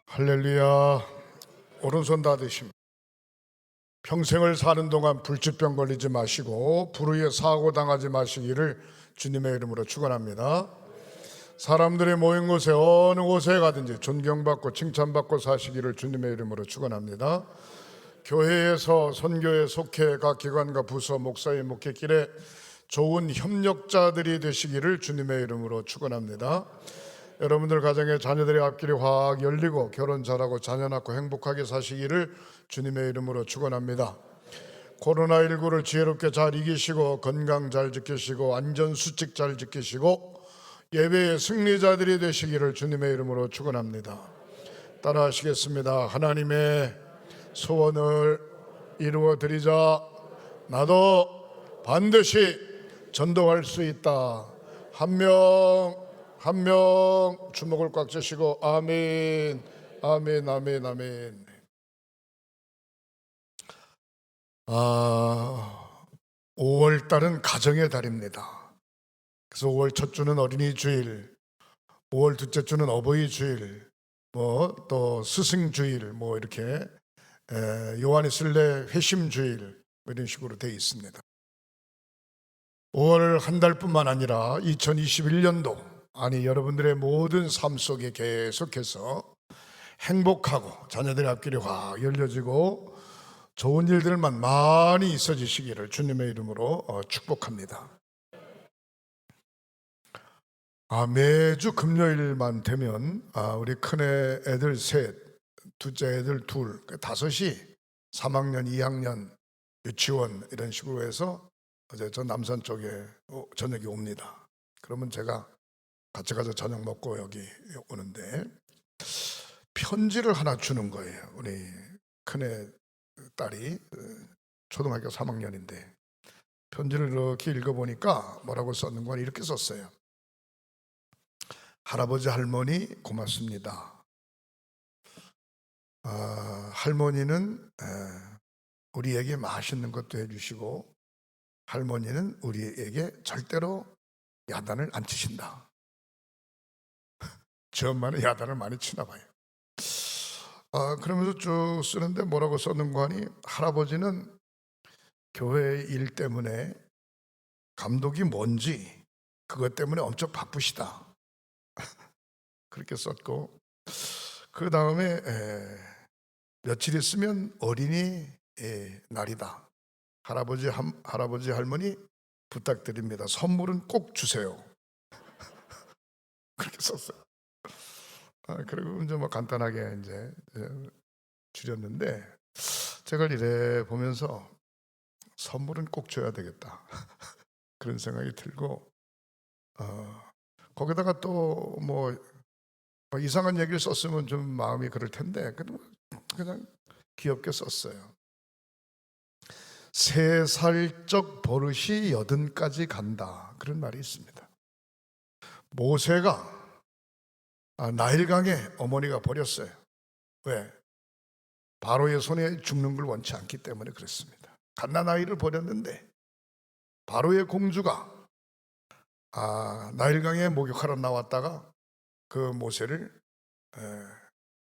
할렐루야. 오른손 다 드십니다. 평생을 사는 동안 불치병 걸리지 마시고 불의에 사고 당하지 마시기를 주님의 이름으로 축원합니다. 사람들이 모인 곳에 어느 곳에 가든지 존경받고 칭찬받고 사시기를 주님의 이름으로 축원합니다. 교회에서 선교에 속해 각 기관과 부서 목사의 목회길에 좋은 협력자들이 되시기를 주님의 이름으로 축원합니다. 여러분들 가정에 자녀들의 앞길이 확 열리고 결혼 잘하고 자녀 낳고 행복하게 사시기를 주님의 이름으로 축원합니다. 코로나19를 지혜롭게 잘 이기시고 건강 잘 지키시고 안전수칙 잘 지키시고 예배의 승리자들이 되시기를 주님의 이름으로 축원합니다. 따라 하시겠습니다. 하나님의 소원을 이루어 드리자. 나도 반드시 전도할 수 있다. 한 명 주먹을 꽉 쥐시고 아멘, 아멘, 아멘, 아멘. 5월 달은 가정의 달입니다. 그래서 5월 첫 주는 어린이 주일, 5월 둘째 주는 어버이 주일, 또 스승 주일, 이렇게 요한의 순례 회심 주일 이런 식으로 되어 있습니다. 5월 한 달뿐만 아니라 2021년도 여러분들의 모든 삶 속에 계속해서 행복하고 자녀들의 앞길이 확 열려지고 좋은 일들만 많이 있어지시기를 주님의 이름으로 축복합니다. 매주 금요일만 되면 우리 큰애 애들 셋, 둘째 애들 둘, 5이 3학년, 2학년, 유치원 이런 식으로 해서 어제 저 남산 쪽에 저녁에 옵니다. 그러면 제가 같이 가서 저녁 먹고 여기 오는데 편지를 하나 주는 거예요. 우리 큰애 딸이 초등학교 3학년인데 편지를 이렇게 읽어보니까 뭐라고 썼는 건 이렇게 썼어요. 할아버지 할머니 고맙습니다. 할머니는 우리에게 맛있는 것도 해주시고 할머니는 우리에게 절대로 야단을 안 치신다. 저 엄마는 야단을 많이 치나 봐요. 그러면서 쭉 쓰는데 뭐라고 썼는 거 하니 할아버지는 교회 일 때문에 감독이 뭔지 그것 때문에 엄청 바쁘시다. 그렇게 썼고 그 다음에 며칠 있으면 어린이 날이다. 할아버지 할머니 부탁드립니다. 선물은 꼭 주세요. 그렇게 썼어요. 그리고 이제 간단하게 이제 줄였는데 제가 이래 보면서 선물은 꼭 줘야 되겠다. 그런 생각이 들고 거기다가 또 이상한 얘기를 썼으면 좀 마음이 그럴 텐데 그냥 귀엽게 썼어요. 3살적 버릇이 80까지 간다. 그런 말이 있습니다. 모세가 나일강에 어머니가 버렸어요. 왜? 바로의 손에 죽는 걸 원치 않기 때문에 그렇습니다. 갓난아이를 버렸는데 바로의 공주가 나일강에 목욕하러 나왔다가 그 모세를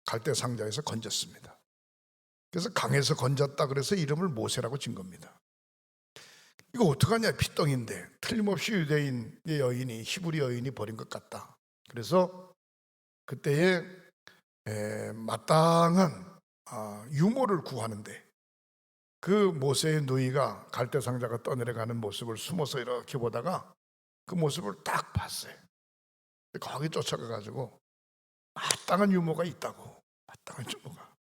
갈대 상자에서 건졌습니다. 그래서 강에서 건졌다 그래서 이름을 모세라고 진 겁니다. 이거 어떡하냐, 피덩인데 틀림없이 유대인의 여인이 히브리 여인이 버린 것 같다. 그래서 그때에 마땅한 유모를 구하는데 그 모세의 누이가 갈대상자가 떠내려가는 모습을 숨어서 이렇게 보다가 그 모습을 딱 봤어요. 거기 쫓아가가지고 마땅한 유모가 있다고, 마땅한 유모가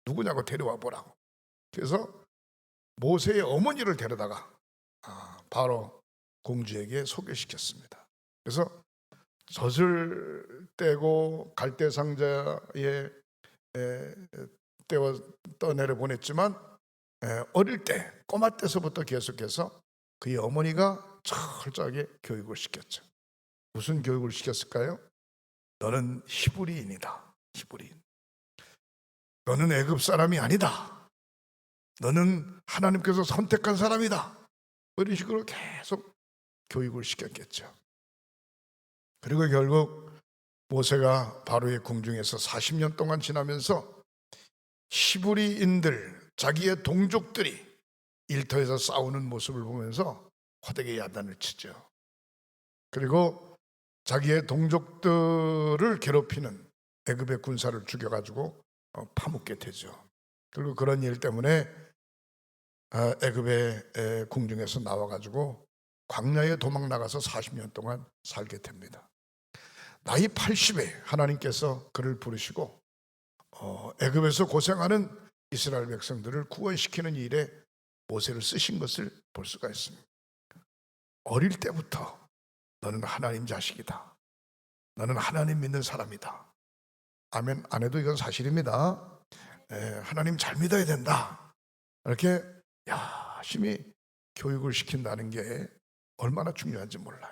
누구냐고 데려와 보라고. 그래서 모세의 어머니를 데려다가 바로 공주에게 소개시켰습니다. 그래서 젖을 떼고 갈대상자에 떠내려 보냈지만 어릴 때 꼬마 때서부터 계속해서 그의 어머니가 철저하게 교육을 시켰죠. 무슨 교육을 시켰을까요? 너는 히브리인이다. 히브리인. 너는 애굽 사람이 아니다. 너는 하나님께서 선택한 사람이다. 이런 식으로 계속 교육을 시켰겠죠. 그리고 결국 모세가 바로의 궁중에서 40년 동안 지나면서 히브리인들, 자기의 동족들이 일터에서 싸우는 모습을 보면서 호되게 야단을 치죠. 그리고 자기의 동족들을 괴롭히는 애굽의 군사를 죽여가지고 파묻게 되죠. 그리고 그런 일 때문에 애굽의 궁중에서 나와가지고 광야에 도망 나가서 40년 동안 살게 됩니다. 나이 80에 하나님께서 그를 부르시고 애굽에서 고생하는 이스라엘 백성들을 구원시키는 일에 모세를 쓰신 것을 볼 수가 있습니다. 어릴 때부터 너는 하나님 자식이다, 너는 하나님 믿는 사람이다, 아멘 안 해도 이건 사실입니다. 하나님 잘 믿어야 된다, 이렇게 열심히 교육을 시킨다는 게 얼마나 중요한지 몰라요.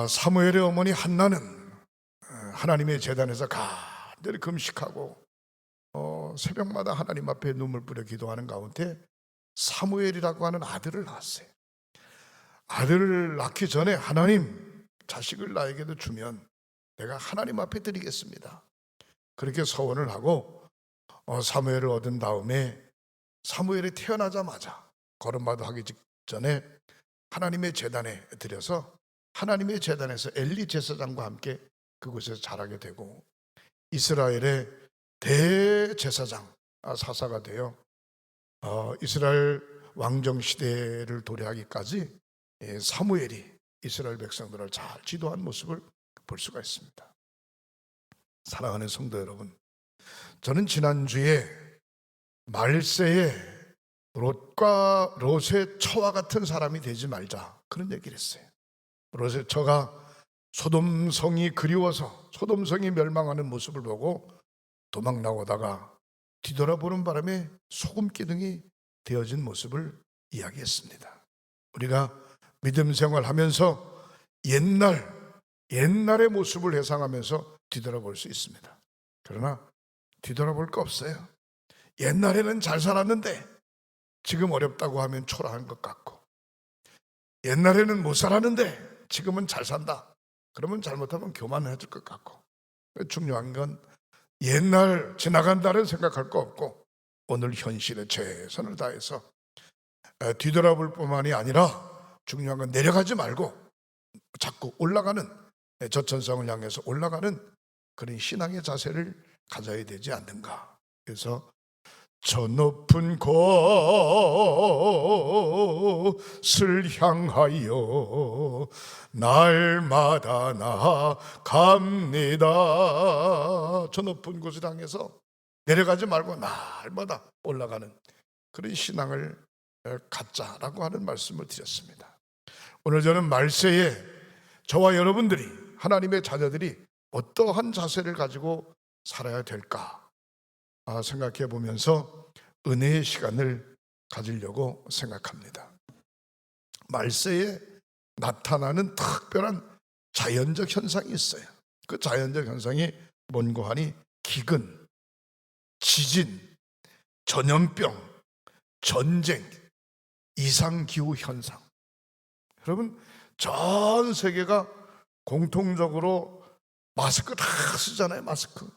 사무엘의 어머니 한나는 하나님의 제단에서 간절히 금식하고 새벽마다 하나님 앞에 눈물 뿌려 기도하는 가운데 사무엘이라고 하는 아들을 낳았어요. 아들을 낳기 전에 하나님, 자식을 나에게도 주면 내가 하나님 앞에 드리겠습니다, 그렇게 서원을 하고 사무엘을 얻은 다음에 사무엘이 태어나자마자 걸음마도 하기 직전에 하나님의 제단에 들여서 하나님의 제단에서 엘리 제사장과 함께 그곳에서 자라게 되고 이스라엘의 대제사장 사사가 되어 이스라엘 왕정 시대를 도래하기까지 사무엘이 이스라엘 백성들을 잘 지도한 모습을 볼 수가 있습니다. 사랑하는 성도 여러분, 저는 지난주에 말세에 롯과 롯의 처와 같은 사람이 되지 말자, 그런 얘기를 했어요. 롯의 처가 소돔성이 그리워서 소돔성이 멸망하는 모습을 보고 도망 나오다가 뒤돌아보는 바람에 소금 기둥이 되어진 모습을 이야기했습니다. 우리가 믿음 생활하면서 옛날의 모습을 회상하면서 뒤돌아볼 수 있습니다. 그러나 뒤돌아볼 거 없어요. 옛날에는 잘 살았는데 지금 어렵다고 하면 초라한 것 같고, 옛날에는 못 살았는데 지금은 잘 산다 그러면 잘못하면 교만해질 것 같고, 중요한 건 옛날 지나간다는 생각할 거 없고 오늘 현실에 최선을 다해서 뒤돌아볼 뿐만이 아니라 중요한 건 내려가지 말고 자꾸 올라가는, 저천성을 향해서 올라가는 그런 신앙의 자세를 가져야 되지 않는가. 그래서 저 높은 곳을 향하여 날마다 나아갑니다. 저 높은 곳을 향해서 내려가지 말고 날마다 올라가는 그런 신앙을 갖자라고 하는 말씀을 드렸습니다. 오늘 저는 말세에 저와 여러분들이, 하나님의 자녀들이 어떠한 자세를 가지고 살아야 될까 생각해 보면서 은혜의 시간을 가지려고 생각합니다. 말세에 나타나는 특별한 자연적 현상이 있어요. 그 자연적 현상이 뭔고 하니 기근, 지진, 전염병, 전쟁, 이상기후 현상. 여러분, 전 세계가 공통적으로 마스크 다 쓰잖아요. 마스크.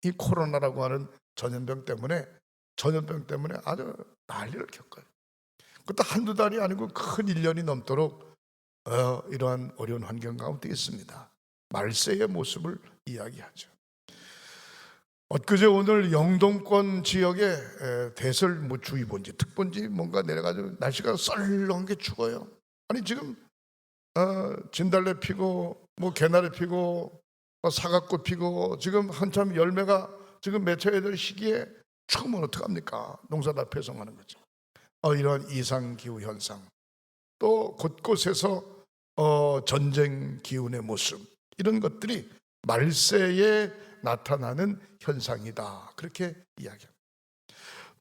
이 코로나라고 하는 전염병 때문에 아주 난리를 겪어요. 그것도 한두 달이 아니고 큰 1년이 넘도록 이러한 어려운 환경 가운데 있습니다. 말세의 모습을 이야기하죠. 엊그제 오늘 영동권 지역에 대설주의보인지 특보인지 뭔가 내려가지고 날씨가 썰렁한 게 죽어요. 아니 지금 진달래 피고 개나리 피고 사과꽃 피고 지금 한참 열매가 지금 맺혀야 될 시기에 추우면 어떡합니까? 농사 다 배송하는 거죠. 이러한 이상기후 현상, 또 곳곳에서 전쟁 기운의 모습, 이런 것들이 말세에 나타나는 현상이다, 그렇게 이야기합니다.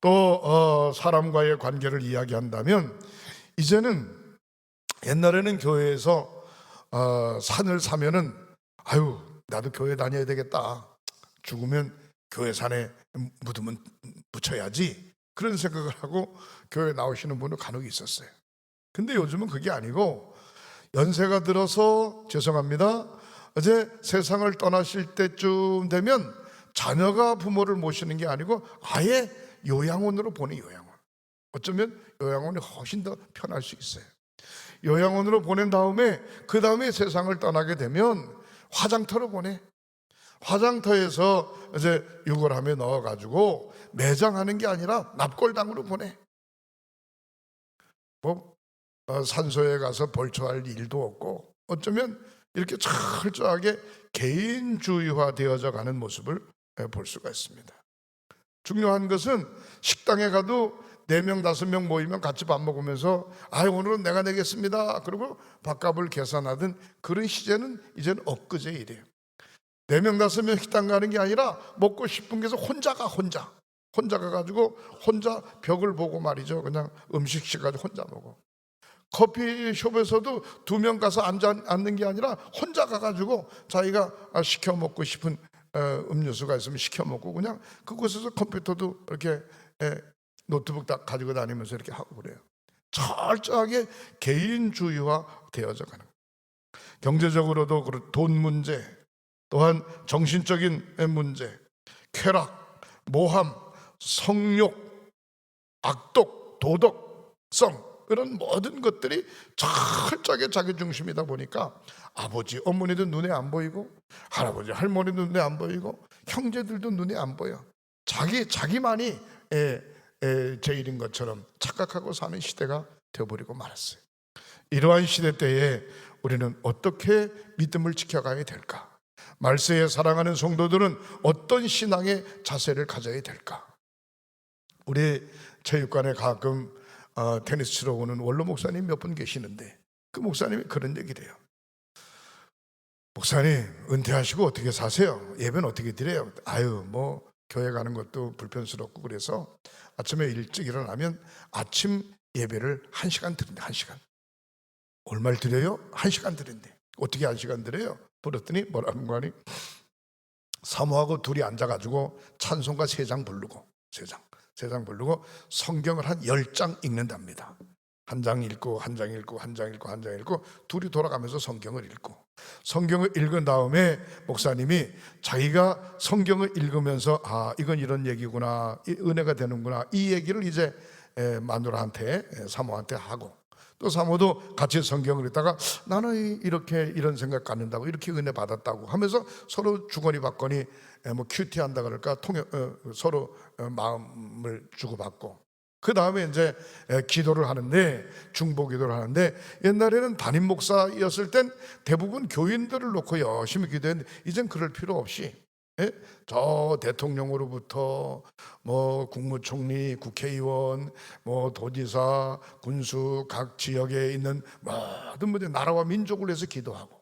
또 사람과의 관계를 이야기한다면 이제는, 옛날에는 교회에서 산을 사면은 나도 교회 다녀야 되겠다, 죽으면 교회 산에 묻으면 묻혀야지, 그런 생각을 하고 교회 나오시는 분은 간혹 있었어요. 근데 요즘은 그게 아니고 연세가 들어서 죄송합니다. 이제 세상을 떠나실 때쯤 되면 자녀가 부모를 모시는 게 아니고 아예 요양원으로 보내. 요양원. 어쩌면 요양원이 훨씬 더 편할 수 있어요. 요양원으로 보낸 다음에 그 다음에 세상을 떠나게 되면 화장터로 보내. 화장터에서 이제 유골함에 넣어가지고 매장하는 게 아니라 납골당으로 보내. 뭐 산소에 가서 벌초할 일도 없고 어쩌면 이렇게 철저하게 개인주의화 되어져 가는 모습을 볼 수가 있습니다. 중요한 것은 식당에 가도 4명 5명 모이면 같이 밥 먹으면서 오늘은 내가 내겠습니다. 그리고 밥값을 계산하던 그런 시대는 이제는 엊그제 일이에요. 4명 5명 식당 가는 게 아니라 먹고 싶은 게서 혼자 가가지고 혼자 벽을 보고 말이죠. 그냥 음식 시켜가지고 혼자 먹어. 커피숍에서도 2명 가서 앉는 게 아니라 혼자 가가지고 자기가 시켜 먹고 싶은 음료수가 있으면 시켜 먹고 그냥 그곳에서 컴퓨터도 이렇게 노트북 딱 가지고 다니면서 이렇게 하고 그래요. 철저하게 개인주의화 되어져 가는 거예요. 경제적으로도 돈 문제, 또한 정신적인 문제, 쾌락, 모함, 성욕, 악독, 도덕성 이런 모든 것들이 철저하게 자기 중심이다 보니까 아버지, 어머니도 눈에 안 보이고 할아버지, 할머니도 눈에 안 보이고 형제들도 눈에 안 보여. 자기만이 제일인 것처럼 착각하고 사는 시대가 되어버리고 말았어요. 이러한 시대 때에 우리는 어떻게 믿음을 지켜가야 될까? 말세에 사랑하는 성도들은 어떤 신앙의 자세를 가져야 될까? 우리 체육관에 가끔 테니스 치러 오는 원로 목사님 몇 분 계시는데 그 목사님이 그런 얘기를 해요. 목사님 은퇴하시고 어떻게 사세요? 예배는 어떻게 드려요? 뭐 교회 가는 것도 불편스럽고 그래서 아침에 일찍 일어나면 아침 예배를 1시간 드린대. 1시간. 얼마를 드려요? 1시간 드린대. 어떻게 1시간 드려요? 물었더니 뭐라는 거니? 사모하고 둘이 앉아가지고 찬송가 3장 부르고 3장 부르고 성경을 한 10장 읽는답니다. 한 장 읽고 한 장 읽고 한 장 읽고 한 장 읽고 둘이 돌아가면서 성경을 읽고 성경을 읽은 다음에 목사님이 자기가 성경을 읽으면서 이건 이런 얘기구나, 은혜가 되는구나, 이 얘기를 이제 마누라한테, 사모한테 하고 또 사모도 같이 성경을 읽다가 나는 이런 생각 갖는다고, 이렇게 은혜 받았다고 하면서 서로 주거니 받거니 뭐 큐티한다 그럴까, 서로 마음을 주고받고 그 다음에 이제 기도를 하는데, 중보 기도를 하는데, 옛날에는 담임 목사였을 땐 대부분 교인들을 놓고 열심히 기도했는데 이젠 그럴 필요 없이 저 대통령으로부터 뭐 국무총리, 국회의원, 뭐 도지사, 군수, 각 지역에 있는 모든 나라와 민족을 위해서 기도하고,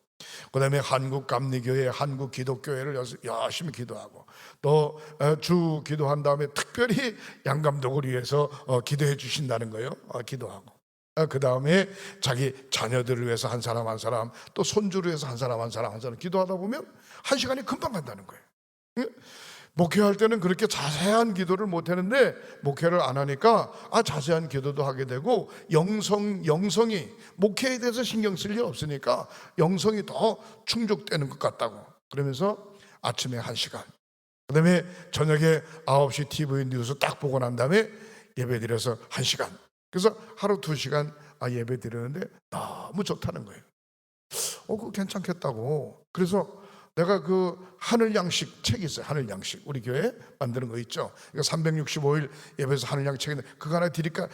그 다음에 한국 감리교회, 한국 기독교회를 열심히 기도하고, 또 주 기도한 다음에 특별히 양 감독을 위해서 기도해 주신다는 거예요. 기도하고 그 다음에 자기 자녀들을 위해서 한 사람 한 사람, 또 손주를 위해서 한 사람 한 사람 한 사람 기도하다 보면 1시간이 금방 간다는 거예요. 목회할 때는 그렇게 자세한 기도를 못 하는데 목회를 안 하니까 자세한 기도도 하게 되고, 영성이 목회에 대해서 신경 쓸 일 없으니까 영성이 더 충족되는 것 같다고. 그러면서 아침에 1시간, 그 다음에 저녁에 9시 TV 뉴스 딱 보고 난 다음에 예배 드려서 1시간, 그래서 하루 2시간 예배 드리는데 너무 좋다는 거예요. 그거 괜찮겠다고. 그래서 내가 그 하늘 양식 책이 있어요. 하늘 양식, 우리 교회 만드는 거 있죠. 365일 예배에서 하늘 양식 책인데 그거 하나 드릴까?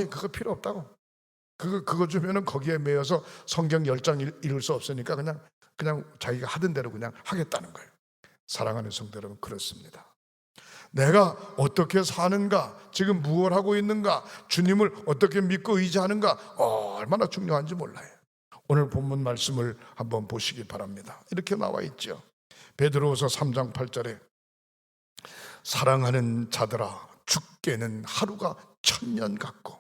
그거 필요 없다고. 그거 주면은 거기에 매여서 성경 10장 읽을 수 없으니까 그냥 자기가 하던 대로 그냥 하겠다는 거예요. 사랑하는 성도 여러분, 그렇습니다. 내가 어떻게 사는가, 지금 무엇을 하고 있는가, 주님을 어떻게 믿고 의지하는가 얼마나 중요한지 몰라요. 오늘 본문 말씀을 한번 보시기 바랍니다. 이렇게 나와 있죠. 베드로후서 3장 8절에 사랑하는 자들아, 죽게는 하루가 1000년 같고,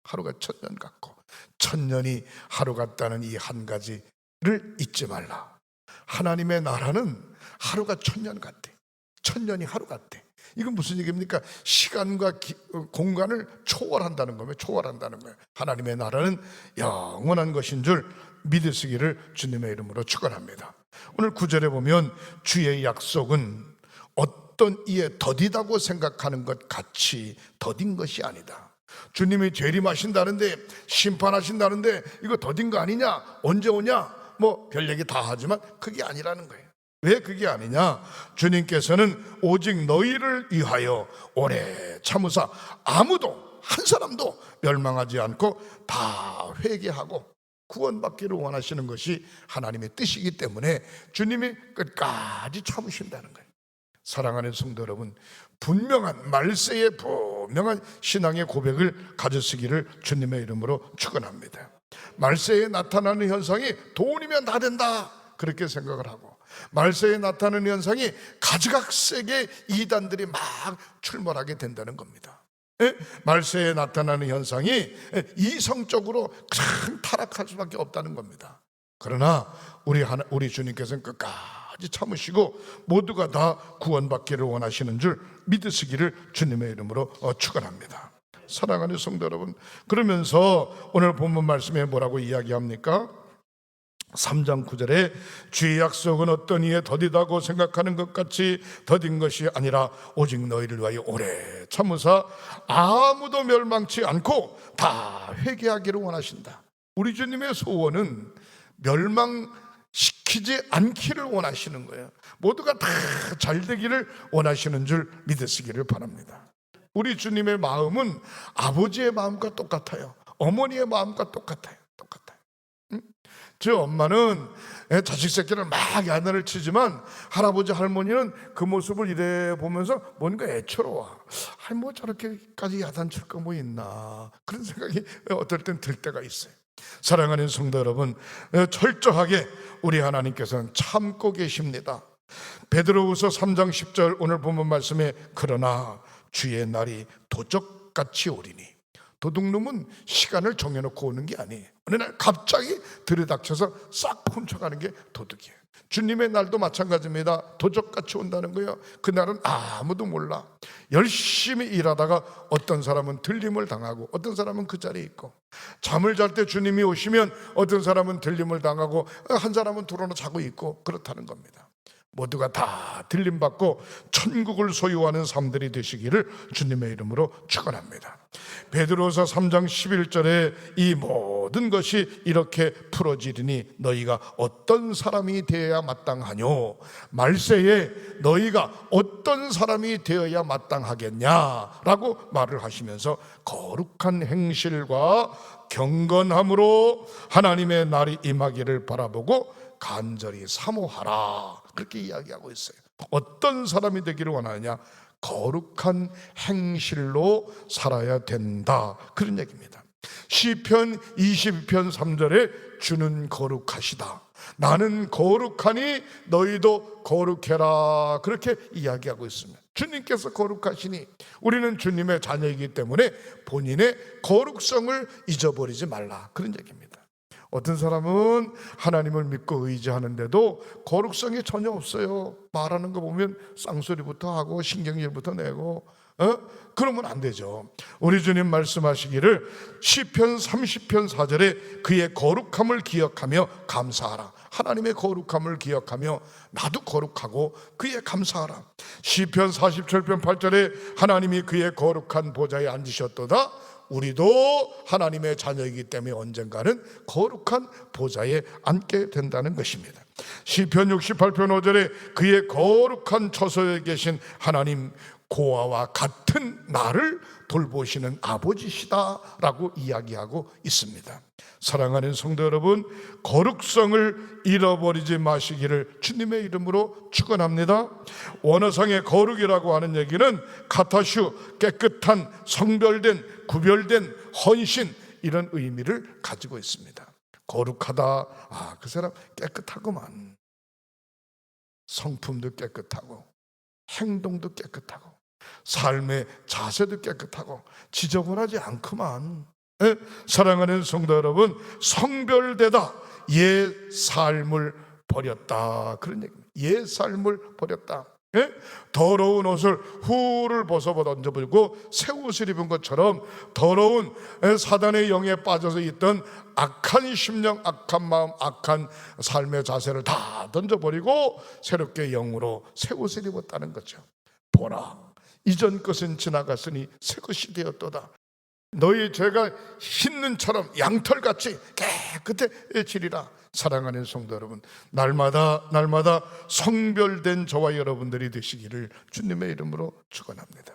하루가 1000년 같고, 1000년이 하루 같다는 이 한 가지를 잊지 말라. 하나님의 나라는 하루가 1000년 같대. 1000년이 하루 같대. 이건 무슨 얘기입니까? 시간과 공간을 초월한다는 거예요. 초월한다는 거예요. 하나님의 나라는 영원한 것인 줄 믿으시기를 주님의 이름으로 축원합니다. 오늘 9절에 보면 주의 약속은 어떤 이에 더디다고 생각하는 것 같이 더딘 것이 아니다. 주님이 재림하신다는데, 심판하신다는데 이거 더딘 거 아니냐, 언제 오냐, 뭐 별 얘기 다 하지만 그게 아니라는 거예요. 왜 그게 아니냐? 주님께서는 오직 너희를 위하여 오래 참으사 아무도 한 사람도 멸망하지 않고 다 회개하고 구원받기를 원하시는 것이 하나님의 뜻이기 때문에 주님이 끝까지 참으신다는 거예요. 사랑하는 성도 여러분, 분명한 말세의 분명한 신앙의 고백을 가졌으기를 주님의 이름으로 축원합니다. 말세에 나타나는 현상이 돈이면 다 된다 그렇게 생각을 하고, 말세에 나타나는 현상이 가지각색의 이단들이 막 출몰하게 된다는 겁니다. 말세에 나타나는 현상이 이성적으로 참 타락할 수밖에 없다는 겁니다. 그러나 우리 주님께서는 끝까지 참으시고 모두가 다 구원받기를 원하시는 줄 믿으시기를 주님의 이름으로 축원합니다. 사랑하는 성도 여러분, 그러면서 오늘 본문 말씀에 뭐라고 이야기합니까? 3장 9절에 주의 약속은 어떤 이에 더디다고 생각하는 것 같이 더딘 것이 아니라 오직 너희를 위하여 오래 참으사 아무도 멸망치 않고 다 회개하기를 원하신다. 우리 주님의 소원은 멸망시키지 않기를 원하시는 거예요. 모두가 다 잘되기를 원하시는 줄 믿으시기를 바랍니다. 우리 주님의 마음은 아버지의 마음과 똑같아요. 어머니의 마음과 똑같아요. 저 엄마는 자식 새끼를 막 야단을 치지만 할아버지 할머니는 그 모습을 이래 보면서 뭔가 애처로워. 아니 뭐 저렇게까지 야단 칠 거 뭐 있나, 그런 생각이 어떨 땐 들 때가 있어요. 사랑하는 성도 여러분, 철저하게 우리 하나님께서는 참고 계십니다. 베드로후서 3장 10절 오늘 본문 말씀에 그러나 주의 날이 도적같이 오리니, 도둑놈은 시간을 정해놓고 오는 게 아니에요. 어느 날 갑자기 들이닥쳐서 싹 훔쳐가는 게 도둑이에요. 주님의 날도 마찬가지입니다. 도적같이 온다는 거예요. 그날은 아무도 몰라. 열심히 일하다가 어떤 사람은 들림을 당하고 어떤 사람은 그 자리에 있고, 잠을 잘 때 주님이 오시면 어떤 사람은 들림을 당하고 한 사람은 들어나 자고 있고, 그렇다는 겁니다. 모두가 다 들림받고 천국을 소유하는 삶들이 되시기를 주님의 이름으로 축원합니다. 베드로서 3장 11절에 이 모든 것이 이렇게 풀어지리니 너희가 어떤 사람이 되어야 마땅하뇨? 말세에 너희가 어떤 사람이 되어야 마땅하겠냐라고 말을 하시면서 거룩한 행실과 경건함으로 하나님의 날이 임하기를 바라보고 간절히 사모하라, 그렇게 이야기하고 있어요. 어떤 사람이 되기를 원하느냐? 거룩한 행실로 살아야 된다, 그런 얘기입니다. 시편 22편 3절에 주는 거룩하시다, 나는 거룩하니 너희도 거룩해라, 그렇게 이야기하고 있습니다. 주님께서 거룩하시니 우리는 주님의 자녀이기 때문에 본인의 거룩성을 잊어버리지 말라, 그런 얘기입니다. 어떤 사람은 하나님을 믿고 의지하는데도 거룩성이 전혀 없어요. 말하는 거 보면 쌍소리부터 하고 신경질부터 내고, 그러면 안 되죠. 우리 주님 말씀하시기를 시편 30편 4절에 그의 거룩함을 기억하며 감사하라. 하나님의 거룩함을 기억하며 나도 거룩하고 그에 감사하라. 시편 47편 8절에 하나님이 그의 거룩한 보좌에 앉으셨도다. 우리도 하나님의 자녀이기 때문에 언젠가는 거룩한 보좌에 앉게 된다는 것입니다. 시편 68편 5절에 그의 거룩한 처소에 계신 하나님, 고아와 같은 나를 돌보시는 아버지시다라고 이야기하고 있습니다. 사랑하는 성도 여러분, 거룩성을 잃어버리지 마시기를 주님의 이름으로 축원합니다. 원어상의 거룩이라고 하는 얘기는 카타슈, 깨끗한, 성별된, 구별된, 헌신, 이런 의미를 가지고 있습니다. 거룩하다, 그 사람 깨끗하구만. 성품도 깨끗하고 행동도 깨끗하고 삶의 자세도 깨끗하고 지저분하지 않구만. 사랑하는 성도 여러분, 성별되다, 옛 삶을 버렸다, 그런 얘기입니다. 옛 삶을 버렸다. 예? 더러운 옷을 후를 벗어 던져버리고 새 옷을 입은 것처럼 더러운 사단의 영에 빠져서 있던 악한 심령, 악한 마음, 악한 삶의 자세를 다 던져버리고 새롭게 영으로 새 옷을 입었다는 거죠. 보라, 이전 것은 지나갔으니 새 것이 되었도다. 너희 죄가 흰 눈처럼 양털같이 깨끗해지리라. 사랑하는 성도 여러분, 날마다 성별된 저와 여러분들이 되시기를 주님의 이름으로 축원합니다.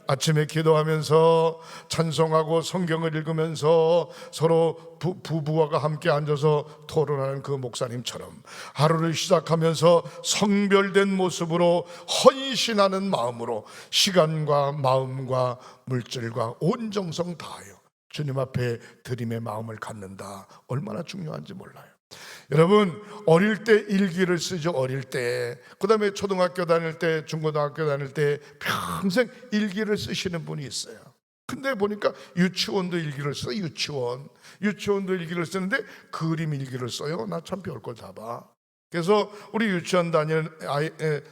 아침에 기도하면서 찬송하고 성경을 읽으면서 서로 부부와 함께 앉아서 토론하는 그 목사님처럼 하루를 시작하면서 성별된 모습으로 헌신하는 마음으로 시간과 마음과 물질과 온 정성 다하여 주님 앞에 드림의 마음을 갖는다. 얼마나 중요한지 몰라요. 여러분, 어릴 때 일기를 쓰죠. 어릴 때. 그 다음에 초등학교 다닐 때, 중고등학교 다닐 때 평생 일기를 쓰시는 분이 있어요. 근데 보니까 유치원도 일기를 써요. 유치원도 일기를 쓰는데 그림 일기를 써요. 나 참 별걸 다 봐. 그래서 우리 유치원 다니는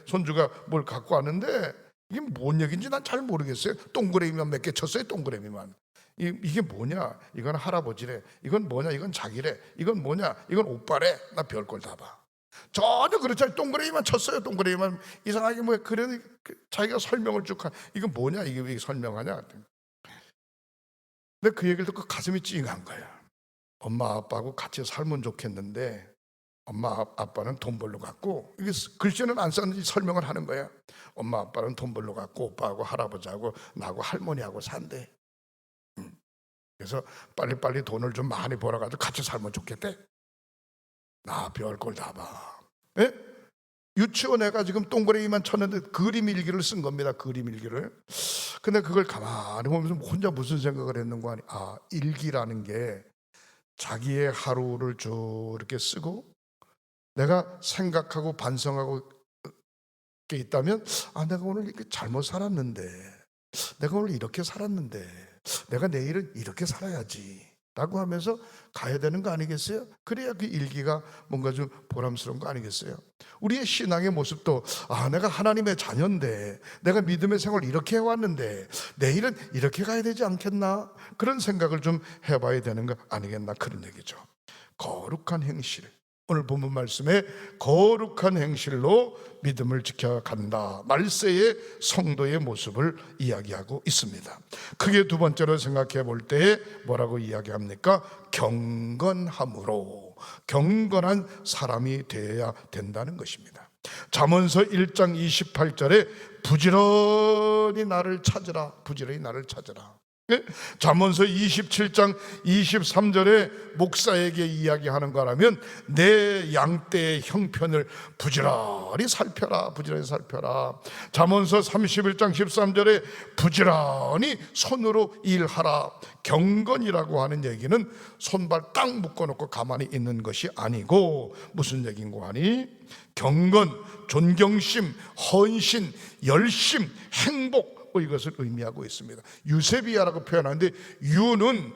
손주가 뭘 갖고 왔는데 이게 뭔 얘기인지 난 잘 모르겠어요. 동그라미만 몇 개 쳤어요. 동그라미만. 이게 뭐냐? 이건 할아버지래. 이건 뭐냐? 이건 자기래. 이건 뭐냐? 이건 오빠래. 나 별걸 다 봐. 전혀 그렇지 않아요. 동그라미만 쳤어요. 동그라미만. 이상하게 뭐 그래 자기가 설명을 쭉 이건 뭐냐? 이게 왜 설명하냐? 근데 그 얘기를 듣고 가슴이 찡한 거야. 엄마 아빠하고 같이 살면 좋겠는데 엄마 아빠는 돈 벌러 갔고, 이게 글씨는 안 썼는지 설명을 하는 거야. 엄마 아빠는 돈 벌러 갔고 오빠하고 할아버지하고 나하고 할머니하고 산대. 그래서 빨리빨리 돈을 좀 많이 벌어가지고 같이 살면 좋겠대. 나 별걸 다 봐. 예? 유치원 애가 지금 동그라미만 쳤는데 그림 일기를 쓴 겁니다. 그림 일기를. 근데 그걸 가만히 보면서 혼자 무슨 생각을 했는가 하니, 일기라는 게 자기의 하루를 쭉 이렇게 쓰고 내가 생각하고 반성하고 게 있다면, 내가 오늘 이렇게 잘못 살았는데, 내가 오늘 이렇게 살았는데 내가 내일은 이렇게 살아야지 라고 하면서 가야 되는 거 아니겠어요? 그래야 그 일기가 뭔가 좀 보람스러운 거 아니겠어요? 우리의 신앙의 모습도 내가 하나님의 자녀인데, 내가 믿음의 생활을 이렇게 해왔는데 내일은 이렇게 가야 되지 않겠나? 그런 생각을 좀 해봐야 되는 거 아니겠나? 그런 얘기죠. 거룩한 행실, 오늘 본문 말씀에 거룩한 행실로 믿음을 지켜간다. 말세의 성도의 모습을 이야기하고 있습니다. 크게 두 번째로 생각해 볼 때 뭐라고 이야기합니까? 경건함으로, 경건한 사람이 되어야 된다는 것입니다. 잠언서 1장 28절에 부지런히 나를 찾으라, 부지런히 나를 찾으라. 잠언서 27장 23절에 목사에게 이야기하는 거라면 내 양떼의 형편을 부지런히 살펴라, 부지런히 살펴라. 잠언서 31장 13절에 부지런히 손으로 일하라. 경건이라고 하는 얘기는 손발 딱 묶어놓고 가만히 있는 것이 아니고 무슨 얘기인고 하니, 경건, 존경심, 헌신, 열심, 행복, 이것을 의미하고 있습니다. 유세비야라고 표현하는데 유는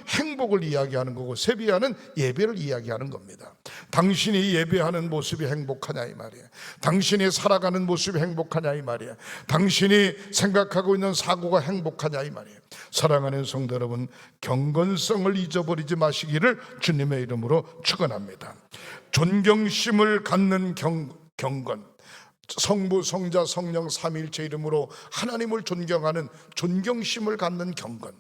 행복을 이야기하는 거고 세비야는 예배를 이야기하는 겁니다. 당신이 예배하는 모습이 행복하냐 이 말이야. 당신이 살아가는 모습이 행복하냐 이 말이야. 당신이 생각하고 있는 사고가 행복하냐 이 말이야. 사랑하는 성도 여러분, 경건성을 잊어버리지 마시기를 주님의 이름으로 축원합니다. 존경심을 갖는 경건, 성부, 성자, 성령 삼위일체 이름으로 하나님을 존경하는 존경심을 갖는 경건.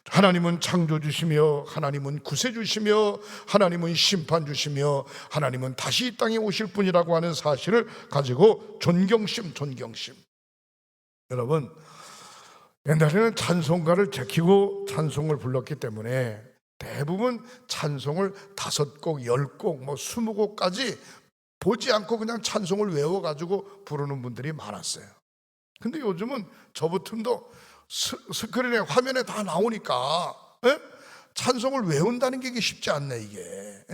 하나님은 창조주시며 하나님은 구세주시며 하나님은 심판주시며 하나님은 다시 이 땅에 오실 분이라고 하는 사실을 가지고 존경심. 여러분, 옛날에는 찬송가를 제키고 찬송을 불렀기 때문에 대부분 찬송을 5곡, 10곡, 20곡까지 보지 않고 그냥 찬송을 외워가지고 부르는 분들이 많았어요. 근데 요즘은 저부터도 스크린에 화면에 다 나오니까 찬송을 외운다는 게 쉽지 않네 이게.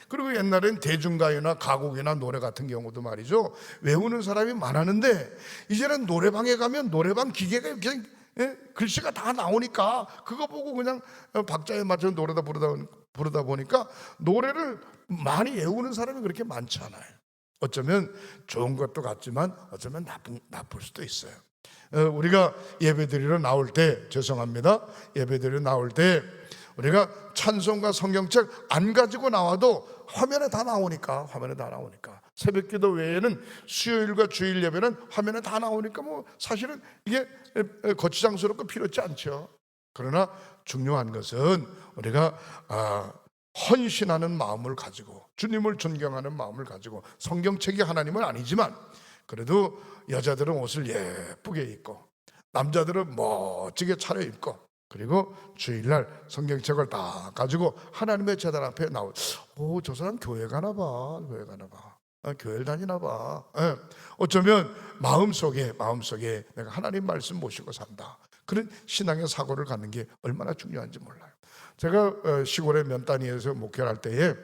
그리고 옛날엔 대중가요나 가곡이나 노래 같은 경우도 말이죠, 외우는 사람이 많았는데 이제는 노래방에 가면 노래방 기계가 그냥 글씨가 다 나오니까 그거 보고 그냥 박자에 맞춰 부르다 보니까 노래를 많이 외우는 사람이 그렇게 많지 않아요. 어쩌면 좋은 것도 같지만 어쩌면 나쁠 수도 있어요. 우리가 예배드리러 나올 때, 죄송합니다, 예배드리러 나올 때 우리가 찬송과 성경책 안 가지고 나와도 화면에 다 나오니까, 새벽기도 외에는 수요일과 주일 예배는 화면에 다 나오니까 뭐 사실은 이게 거추장스럽고 필요치 않죠. 그러나 중요한 것은 우리가 헌신하는 마음을 가지고, 주님을 존경하는 마음을 가지고, 성경책이 하나님은 아니지만 그래도 여자들은 옷을 예쁘게 입고 남자들은 멋지게 차려입고, 그리고 주일날 성경책을 다 가지고 하나님의 제단 앞에 저 사람 교회 가나 봐. 교회를 다니나 봐. 어쩌면 마음속에 내가 하나님 말씀 모시고 산다, 그런 신앙의 사고를 갖는 게 얼마나 중요한지 몰라요. 제가 시골의 면단위에서 목회를 할 때에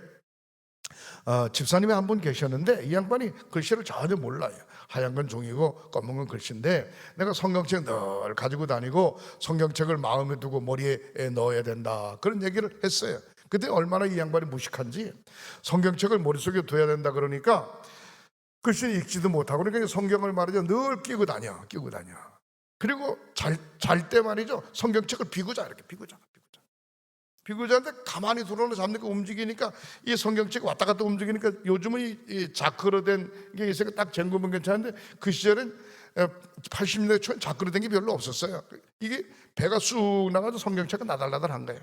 집사님이 한 분 계셨는데 이 양반이 글씨를 전혀 몰라요. 하얀 건 종이고 검은 건 글씨인데, 내가 성경책 늘 가지고 다니고 성경책을 마음에 두고 머리에 넣어야 된다, 그런 얘기를 했어요. 그때 얼마나 이 양반이 무식한지, 성경책을 머릿속에 둬야 된다 그러니까 글씨 읽지도 못하고, 그러니까 성경을 말이죠 늘 끼고 다녀. 그리고 잘 때 말이죠 성경책을 비고 자. 비고 자는데 가만히 들어오는 잡니까 움직이니까 이 성경책 왔다 갔다 움직이니까, 요즘은 이 자크로 된 게 있으니까 딱 쟁구면 괜찮은데 그 시절엔 80년대 초엔 자크로 된 게 별로 없었어요. 이게 배가 쑥 나가서 성경책은 나달나달한 거예요.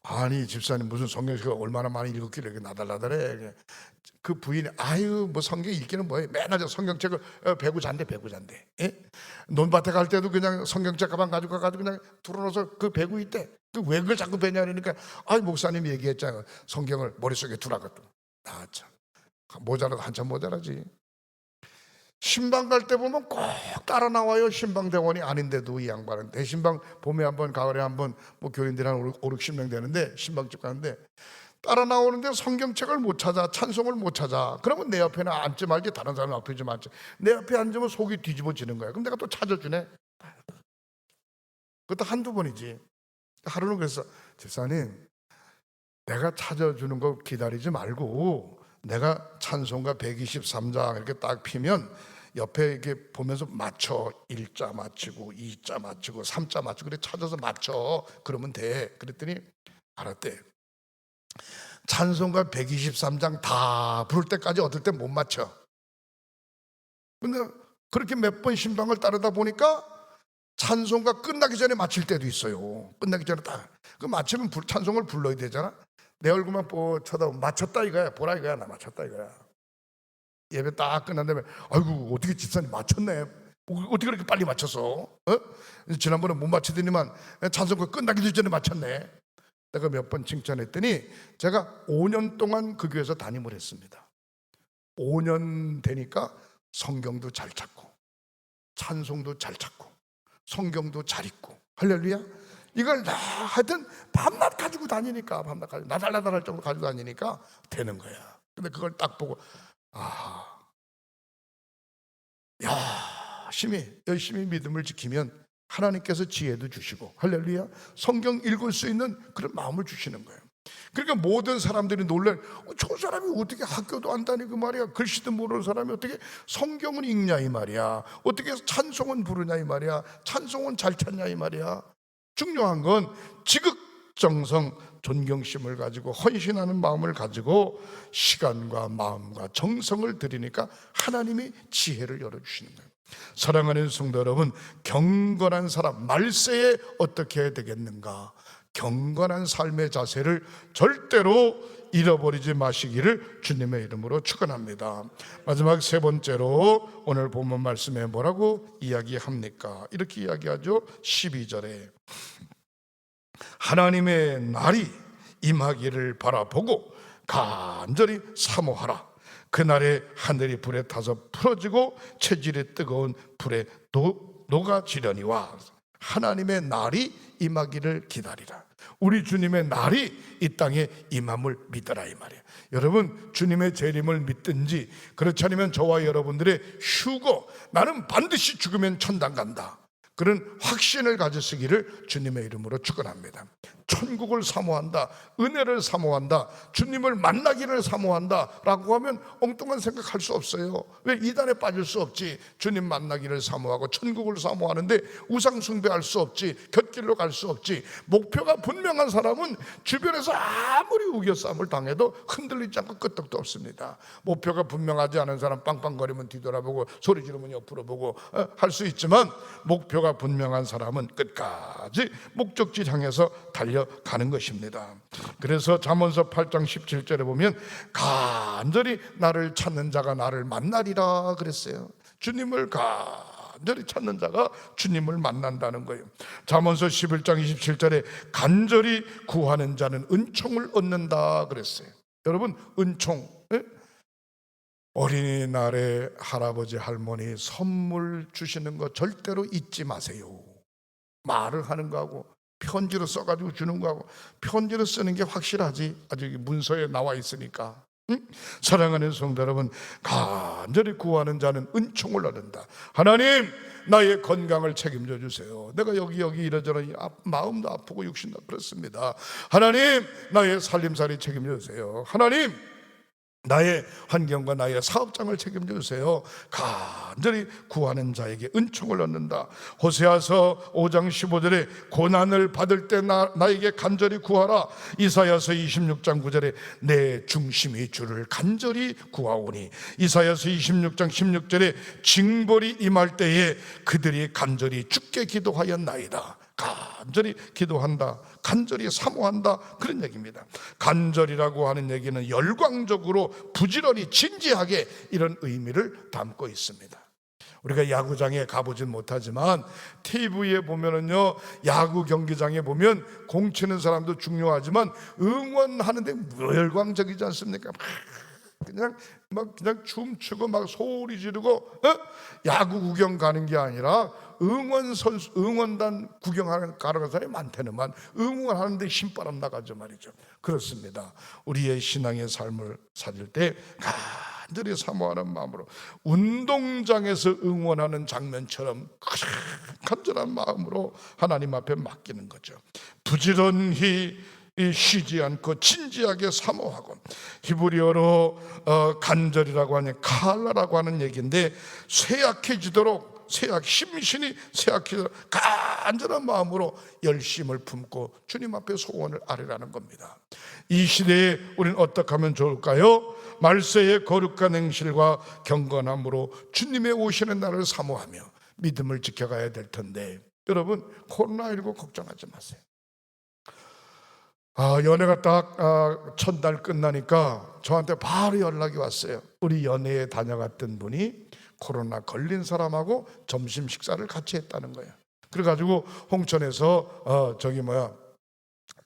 아니 집사님 무슨 성경책을 얼마나 많이 읽었길래 이렇게 나달나달해. 그 부인이 뭐 성경 읽기는 뭐예요, 맨날 저 성경책을 배고 잔대. 예? 논밭에 갈 때도 그냥 성경책 가방 가지고 가가지고 그냥 들어놓아서 그 배고 있대. 왜 그걸 자꾸 배냐 그러니까 목사님이 얘기했잖아요, 성경을 머릿속에 두라고. 참 모자라도 한참 모자라지. 신방 갈 때 보면 꼭 따라 나와요. 신방 대원이 아닌데도 이 양반은 대신방 봄에 한번 가을에 한번 뭐 교인들이 한 5-60명 되는데 신방집 가는데 따라 나오는데 성경책을 못 찾아, 찬송을 못 찾아. 그러면 내 옆에는 앉지 말지, 다른 사람 앞에 좀 앉지. 내 옆에 앉으면 속이 뒤집어지는 거야. 그럼 내가 또 찾아주네. 그것도 한두 번이지. 하루는 그랬어, 집사님 내가 찾아주는 거 기다리지 말고 내가 찬송가 123장 이렇게 딱 피면 옆에 이렇게 보면서 맞춰. 1자 맞추고 2자 맞추고 3자 맞추고 그래 찾아서 맞춰. 그러면 돼. 그랬더니 알았대. 찬송가 123장 다 부를 때까지 어떨 때 못 맞춰. 근데 그렇게 몇 번 신방을 따르다 보니까 찬송가 끝나기 전에 맞힐 때도 있어요. 끝나기 전에 딱 그 맞추면 찬송을 불러야 되잖아. 내 얼굴만 쳐다보면 맞췄다 이거야. 보라 이거야. 나 맞췄다 이거야. 예배 딱 끝난 다음에 아이고 어떻게 집사님 맞췄네. 어떻게 그렇게 빨리 맞췄어? 지난번에 못 맞추더니만 찬송가 끝나기도 전에 맞췄네. 내가 몇 번 칭찬했더니 제가 5년 동안 그 교회에서 담임을 했습니다. 5년 되니까 성경도 잘 찾고 찬송도 잘 찾고 성경도 잘 읽고, 할렐루야. 이걸 다 하여튼 밤낮 가지고 다니니까, 나달나달할 정도 가지고 다니니까 되는 거야. 근데 그걸 딱 보고 열심히 믿음을 지키면 하나님께서 지혜도 주시고, 할렐루야, 성경 읽을 수 있는 그런 마음을 주시는 거예요. 그러니까 모든 사람들이 놀래. 저 사람이 어떻게 학교도 안 다니고 말이야, 글씨도 모르는 사람이 어떻게 성경은 읽냐 이 말이야, 어떻게 찬송은 부르냐 이 말이야, 찬송은 잘 찾냐 이 말이야. 중요한 건 지극정성 존경심을 가지고 헌신하는 마음을 가지고 시간과 마음과 정성을 들이니까 하나님이 지혜를 열어주시는 거예요. 사랑하는 성도 여러분, 경건한 사람, 말세에 어떻게 해야 되겠는가? 경건한 삶의 자세를 절대로 잃어버리지 마시기를 주님의 이름으로 축원합니다. 마지막 세 번째로 오늘 본문 말씀에 뭐라고 이야기합니까? 이렇게 이야기하죠. 12절에 하나님의 날이 임하기를 바라보고 간절히 사모하라. 그날에 하늘이 불에 타서 풀어지고 체질이 뜨거운 불에 녹아지려니와. 하나님의 날이 임하기를 기다리라. 우리 주님의 날이 이 땅에 임함을 믿어라 이 말이에요. 여러분, 주님의 재림을 믿든지 그렇지 않으면 저와 여러분들의 휴거, 나는 반드시 죽으면 천당 간다, 그런 확신을 가지시기를 주님의 이름으로 축원합니다. 천국을 사모한다, 은혜를 사모한다, 주님을 만나기를 사모한다 라고 하면 엉뚱한 생각할 수 없어요. 왜? 이단에 빠질 수 없지. 주님 만나기를 사모하고 천국을 사모하는데 우상 숭배할 수 없지. 곁길로 갈 수 없지. 목표가 분명한 사람은 주변에서 아무리 우겨싸움을 당해도 흔들리지 않고 끄떡도 없습니다. 목표가 분명하지 않은 사람 빵빵거리면 뒤돌아보고 소리 지르면 옆으로 보고 할 수 있지만, 목표가 분명한 사람은 끝까지 목적지 향해서 달려가는 것입니다. 그래서 잠언서 8장 17절에 보면 간절히 나를 찾는 자가 나를 만나리라 그랬어요. 주님을 간절히 찾는 자가 주님을 만난다는 거예요. 잠언서 11장 27절에 간절히 구하는 자는 은총을 얻는다 그랬어요. 여러분, 은총, 어린이날에 할아버지 할머니 선물 주시는 거 절대로 잊지 마세요. 말을 하는 거하고 편지로 써가지고 주는 거하고, 편지로 쓰는 게 확실하지, 아직 문서에 나와 있으니까. 사랑하는 성도 여러분, 간절히 구하는 자는 은총을 얻는다. 하나님, 나의 건강을 책임져 주세요. 내가 여기 이러저러 마음도 아프고 육신도 그렇습니다. 하나님, 나의 살림살이 책임져 주세요. 하나님, 나의 환경과 나의 사업장을 책임져 주세요. 간절히 구하는 자에게 은총을 얻는다. 호세아서 5장 15절에 고난을 받을 때 나에게 간절히 구하라. 이사야서 26장 9절에 내 중심이 주를 간절히 구하오니. 이사야서 26장 16절에 징벌이 임할 때에 그들이 간절히 주께 기도하였나이다. 간절히 기도한다, 간절히 사모한다, 그런 얘기입니다. 간절이라고 하는 얘기는 열광적으로 부지런히 진지하게, 이런 의미를 담고 있습니다. 우리가 야구장에 가보진 못하지만 TV에 보면은요, 야구 경기장에 보면 공 치는 사람도 중요하지만 응원하는데 열광적이지 않습니까? 그냥 춤추고 막 소리 지르고, 야구 구경 가는 게 아니라 응원단 구경하는 가는 사람이 많다는만 응원하는데 신바람 나가죠 말이죠. 그렇습니다. 우리의 신앙의 삶을 살릴 때 간절히 사모하는 마음으로, 운동장에서 응원하는 장면처럼 간절한 마음으로 하나님 앞에 맡기는 거죠. 부지런히 쉬지 않고 진지하게 사모하고, 히브리어로 간절이라고 하는 칼라라고 하는 얘기인데, 쇠약해지도록, 심신이 쇠약해지도록 간절한 마음으로 열심을 품고 주님 앞에 소원을 아뢰라는 겁니다. 이 시대에 우리는 어떻게 하면 좋을까요? 말세의 거룩한 행실과 경건함으로 주님의 오시는 날을 사모하며 믿음을 지켜가야 될 텐데, 여러분, 코로나19 걱정하지 마세요. 연애가 딱 첫날 끝나니까 저한테 바로 연락이 왔어요. 우리 연애에 다녀갔던 분이 코로나 걸린 사람하고 점심 식사를 같이 했다는 거예요. 그래가지고 홍천에서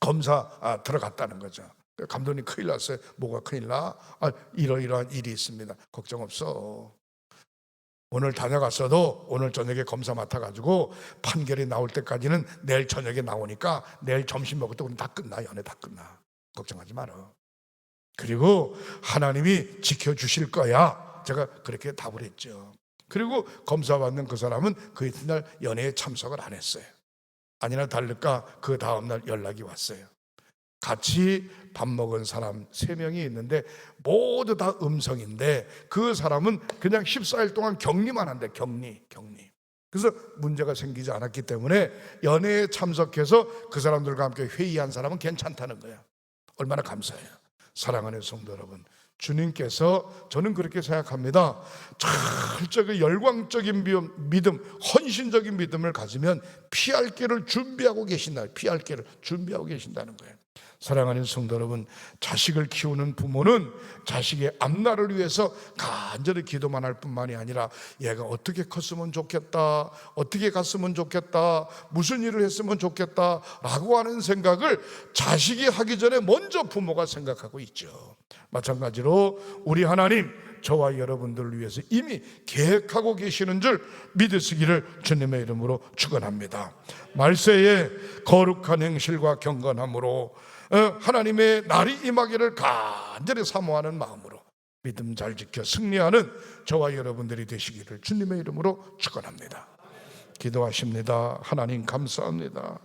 검사 들어갔다는 거죠. 감독님 큰일 났어요. 뭐가 큰일 나? 이러이러한 일이 있습니다. 걱정 없어. 오늘 다녀갔어도 오늘 저녁에 검사 맡아가지고 판결이 나올 때까지는 내일 저녁에 나오니까 내일 점심 먹을 때 우리 다 끝나. 연애 다 끝나. 걱정하지 마라. 그리고 하나님이 지켜주실 거야. 제가 그렇게 답을 했죠. 그리고 검사 받는 그 사람은 그 이튿날 연애에 참석을 안 했어요. 아니나 다를까 그 다음날 연락이 왔어요. 같이 밥 먹은 사람 3명이 있는데 모두 다 음성인데, 그 사람은 그냥 14일 동안 격리만 한대. 격리. 그래서 문제가 생기지 않았기 때문에 연회에 참석해서 그 사람들과 함께 회의한 사람은 괜찮다는 거야. 얼마나 감사해요. 사랑하는 성도 여러분, 주님께서, 저는 그렇게 생각합니다, 철저하게 열광적인 믿음, 헌신적인 믿음을 가지면 피할 길을 준비하고 계신다는 거예요. 사랑하는 성도 여러분, 자식을 키우는 부모는 자식의 앞날을 위해서 간절히 기도만 할 뿐만이 아니라 얘가 어떻게 컸으면 좋겠다, 어떻게 갔으면 좋겠다, 무슨 일을 했으면 좋겠다 라고 하는 생각을 자식이 하기 전에 먼저 부모가 생각하고 있죠. 마찬가지로 우리 하나님, 저와 여러분들을 위해서 이미 계획하고 계시는 줄 믿으시기를 주님의 이름으로 축원합니다. 말세에 거룩한 행실과 경건함으로 하나님의 날이 임하기를 간절히 사모하는 마음으로 믿음 잘 지켜 승리하는 저와 여러분들이 되시기를 주님의 이름으로 축원합니다. 기도하십니다. 하나님 감사합니다.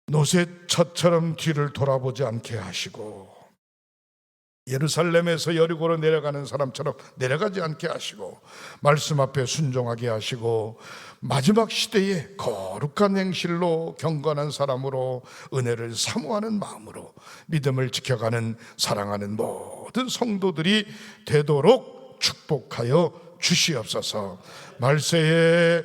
노새처럼 뒤를 돌아보지 않게 하시고, 예루살렘에서 여리고로 내려가는 사람처럼 내려가지 않게 하시고, 말씀 앞에 순종하게 하시고, 마지막 시대에 거룩한 행실로 경건한 사람으로 은혜를 사모하는 마음으로 믿음을 지켜가는 사랑하는 모든 성도들이 되도록 축복하여 주시옵소서. 말세의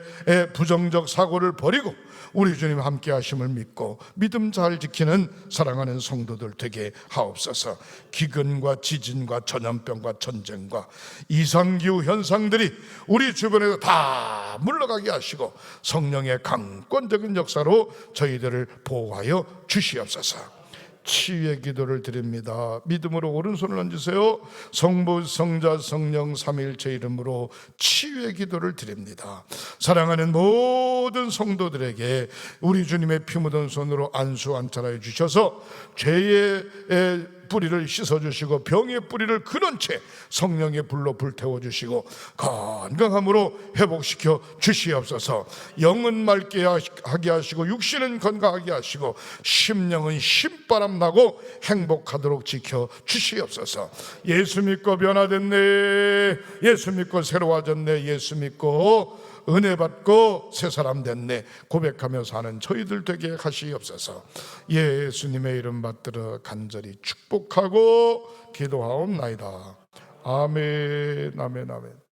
부정적 사고를 버리고 우리 주님 함께 하심을 믿고 믿음 잘 지키는 사랑하는 성도들 되게 하옵소서. 기근과 지진과 전염병과 전쟁과 이상기후 현상들이 우리 주변에서 다 물러가게 하시고 성령의 강권적인 역사로 저희들을 보호하여 주시옵소서. 치유의 기도를 드립니다. 믿음으로 오른손을 얹으세요. 성부, 성자, 성령 삼위일체 이름으로 치유의 기도를 드립니다. 사랑하는 모든 성도들에게 우리 주님의 피 묻은 손으로 안수 안탈하여 주셔서 죄의 뿌리를 씻어주시고 병의 뿌리를 끊은 채 성령의 불로 불태워주시고 건강함으로 회복시켜 주시옵소서. 영은 맑게 하게 하시고 육신은 건강하게 하시고 심령은 신바람 나고 행복하도록 지켜 주시옵소서. 예수 믿고 변화됐네, 예수 믿고 새로워졌네, 예수 믿고 은혜 받고 새 사람 됐네 고백하며 사는 저희들 되게 하시옵소서. 예수님의 이름 받들어 간절히 축복하고 기도하옵나이다. 아멘, 아멘, 아멘.